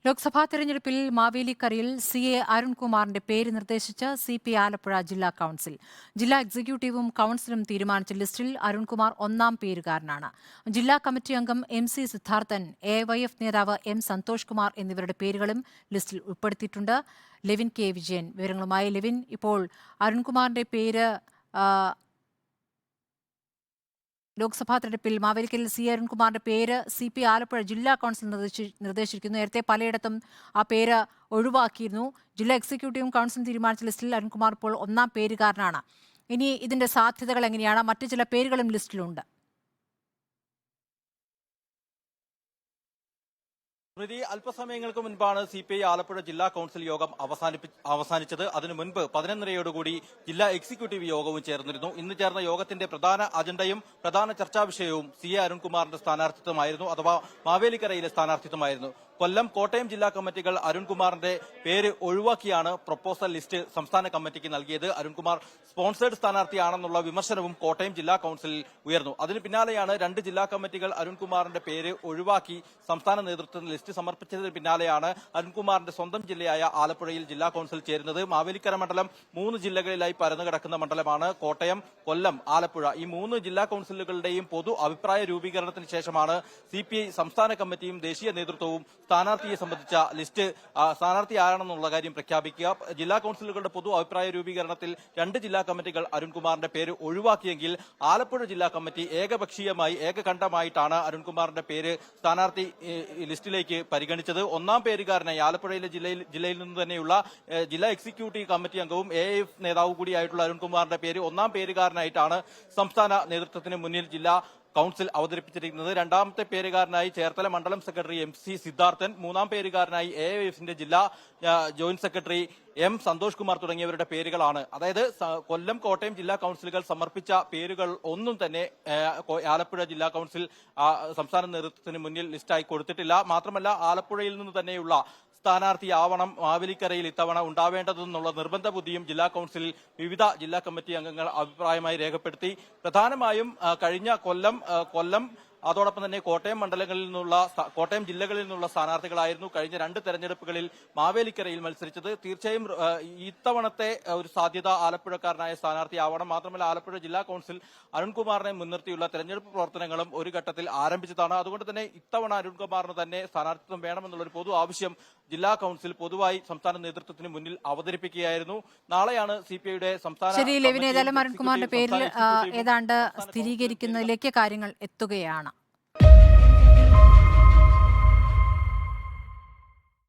ലോക്സഭാ തെരഞ്ഞെടുപ്പിൽ മാവേലിക്കരയിൽ CA അരുൺകുമാറിന്റെ പേര് നിർദ്ദേശിച്ച് CP ആലപ്പുഴ ജില്ലാ കൌൺസിൽ. ജില്ലാ എക്സിക്യൂട്ടീവും കൌൺസിലും തീരുമാനിച്ച ലിസ്റ്റിൽ അരുൺകുമാർ ഒന്നാം പേരുകാരനാണ്. ജില്ലാ കമ്മിറ്റി അംഗം MC സിദ്ധാർത്ഥൻ, AYF നേതാവ് M സന്തോഷ് കുമാർ എന്നിവരുടെ പേരുകളും ലിസ്റ്റിൽ ഉൾപ്പെടുത്തിയിട്ടുണ്ട്. ലെവിൻ K വിജയൻ വിവരങ്ങളുമായി. ലെവിൻ, ഇപ്പോൾ അരുൺകുമാറിന്റെ പേര് ലോക്സഭാ തെരഞ്ഞെടുപ്പിൽ മാവേലിക്കരയിൽ CA അരുൺകുമാറിന്റെ പേര് CP ആലപ്പുഴ ജില്ലാ കൌൺസിൽ നിർദ്ദേശിച്ചിരിക്കുന്നു. നേരത്തെ പലയിടത്തും ആ പേര് ഒഴിവാക്കിയിരുന്നു. ജില്ലാ എക്സിക്യൂട്ടീവും കൌൺസിലും തീരുമാനിച്ച ലിസ്റ്റിൽ അരുൺകുമാർ ഇപ്പോൾ ഒന്നാം പേരുകാരനാണ്. ഇനി ഇതിന്റെ സാധ്യതകൾ എങ്ങനെയാണ്? മറ്റു ചില പേരുകളും ലിസ്റ്റിലുണ്ട്. സ്മൃതി, അല്പസമയങ്ങൾക്ക് മുൻപാണ് CPI ആലപ്പുഴ ജില്ലാ കൌൺസിൽ യോഗം അവസാനിച്ചത്. അതിനു മുൻപ് 11:30 ജില്ലാ എക്സിക്യൂട്ടീവ് യോഗവും ചേർന്നിരുന്നു. ഇന്ന് ചേർന്ന യോഗത്തിന്റെ പ്രധാന അജണ്ടയും പ്രധാന ചർച്ചാ വിഷയവും CA അരുൺകുമാറിന്റെ സ്ഥാനാർത്ഥിത്വമായിരുന്നു, അഥവാ മാവേലിക്കരയിലെ സ്ഥാനാർത്ഥിത്വമായിരുന്നു. കൊല്ലം, കോട്ടയം ജില്ലാ കമ്മിറ്റികൾ അരുൺകുമാറിന്റെ പേര് ഒഴിവാക്കിയാണ് പ്രൊപ്പോസൽ ലിസ്റ്റ് സംസ്ഥാന കമ്മിറ്റിക്ക് നൽകിയത്. അരുൺകുമാർ സ്പോൺസേഡ് സ്ഥാനാർത്ഥിയാണെന്നുള്ള വിമർശനവും കോട്ടയം ജില്ലാ കൌൺസിലിൽ ഉയർന്നു. അതിന് പിന്നാലെയാണ് രണ്ട് ജില്ലാ കമ്മിറ്റികൾ അരുൺകുമാറിന്റെ പേര് ഒഴിവാക്കി സംസ്ഥാന നേതൃത്വത്തിന് ലിസ്റ്റ് സമർപ്പിച്ചതിന് പിന്നാലെയാണ് അരുൺകുമാറിന്റെ സ്വന്തം ജില്ലയായ ആലപ്പുഴയിൽ ജില്ലാ കൌൺസിൽ ചേരുന്നത്. മാവേലിക്കര മണ്ഡലം 3 ജില്ലകളിലായി പരന്നു കിടക്കുന്ന മണ്ഡലമാണ്. കോട്ടയം, കൊല്ലം, ആലപ്പുഴ ഈ 3 ജില്ലാ കൌൺസിലുകളുടെയും പൊതു അഭിപ്രായ രൂപീകരണത്തിന് ശേഷമാണ് CPI സംസ്ഥാന കമ്മിറ്റിയും ദേശീയ നേതൃത്വവും സ്ഥാനാർത്ഥിയെ സംബന്ധിച്ച ലിസ്റ്റ് സ്ഥാനാർത്ഥി ആരാണെന്നുള്ള കാര്യം പ്രഖ്യാപിക്കുക. ജില്ലാ കൌൺസിലുകളുടെ പൊതു അഭിപ്രായ രൂപീകരണത്തിൽ 2 ജില്ലാ കമ്മിറ്റികൾ അരുൺകുമാറിന്റെ പേര് ഒഴിവാക്കിയെങ്കിൽ ആലപ്പുഴ ജില്ലാ കമ്മിറ്റി ഏകപക്ഷീയമായി ഏകകണ്ഠമായിട്ടാണ് അരുൺകുമാറിന്റെ പേര് സ്ഥാനാർത്ഥി ലിസ്റ്റിലേക്ക് പരിഗണിച്ചത്. ഒന്നാം പേരുകാരനായി ആലപ്പുഴയിലെ ജില്ലയിൽ നിന്ന് തന്നെയുള്ള ജില്ലാ എക്സിക്യൂട്ടീവ് കമ്മിറ്റി അംഗവും AIF നേതാവ് കൂടിയായിട്ടുള്ള അരുൺകുമാറിന്റെ പേര് ഒന്നാം പേരുകാരനായിട്ടാണ് സംസ്ഥാന നേതൃത്വത്തിന് മുന്നിൽ ജില്ലാ കൌൺസിൽ അവതരിപ്പിച്ചിരിക്കുന്നത്. രണ്ടാമത്തെ പേരുകാരനായി ചേർത്തല മണ്ഡലം സെക്രട്ടറി MC സിദ്ധാർത്ഥൻ, മൂന്നാം പേരുകാരനായി AIFന്റെ ജില്ലാ joint secretary M Santhosh Kumar തുടങ്ങിയവരുടെ പേരുകളാണ്. അതായത് കൊല്ലം, കോട്ടയം ജില്ലാ കൌൺസിലുകൾ സമർപ്പിച്ച പേരുകൾ ഒന്നും തന്നെ ആലപ്പുഴ ജില്ലാ കൌൺസിൽ സംസ്ഥാന നേതൃത്വത്തിന് മുന്നിൽ ലിസ്റ്റായി കൊടുത്തിട്ടില്ല. മാത്രമല്ല, ആലപ്പുഴയിൽ നിന്ന് തന്നെയുള്ള സ്ഥാനാർത്ഥിയാവണം മാവേലിക്കരയിൽ ഇത്തവണ ഉണ്ടാവേണ്ടതെന്നുള്ള നിർബന്ധ ബുദ്ധിയും ജില്ലാ കൌൺസിലിൽ വിവിധ ജില്ലാ കമ്മിറ്റി അംഗങ്ങൾ അഭിപ്രായമായി രേഖപ്പെടുത്തി. പ്രധാനമായും കഴിഞ്ഞ കൊല്ലം അതോടൊപ്പം തന്നെ കോട്ടയം ജില്ലകളിൽ നിന്നുള്ള സ്ഥാനാർത്ഥികളായിരുന്നു കഴിഞ്ഞ 2 തെരഞ്ഞെടുപ്പുകളിൽ മാവേലിക്കരയിൽ മത്സരിച്ചത്. തീർച്ചയായും ഇത്തവണത്തെ ഒരു സാധ്യത ആലപ്പുഴക്കാരനായ സ്ഥാനാർത്ഥിയാവണം. മാത്രമല്ല, ആലപ്പുഴ ജില്ലാ കൌൺസിൽ അരുൺകുമാറിനെ മുൻനിർത്തിയുള്ള തെരഞ്ഞെടുപ്പ് പ്രവർത്തനങ്ങളും ഒരു ഘട്ടത്തിൽ ആരംഭിച്ചതാണ്. അതുകൊണ്ട് തന്നെ ഇത്തവണ അരുൺകുമാറിന് തന്നെ സ്ഥാനാർത്ഥിത്വം വേണമെന്നുള്ളൊരു പൊതു ആവശ്യം ജില്ലാ കൌൺസിൽ പൊതുവായി സംസ്ഥാന നേതൃത്വത്തിന് മുന്നിൽ അവതരിപ്പിക്കുകയായിരുന്നു. നാളെയാണ് CPIയുടെ സംസ്ഥാന അരുൺകുമാറിന്റെ പേരിൽ ഏതാണ്ട് സ്ഥിരീകരിക്കുന്നതിലേക്ക് കാര്യങ്ങൾ എത്തുകയാണ്.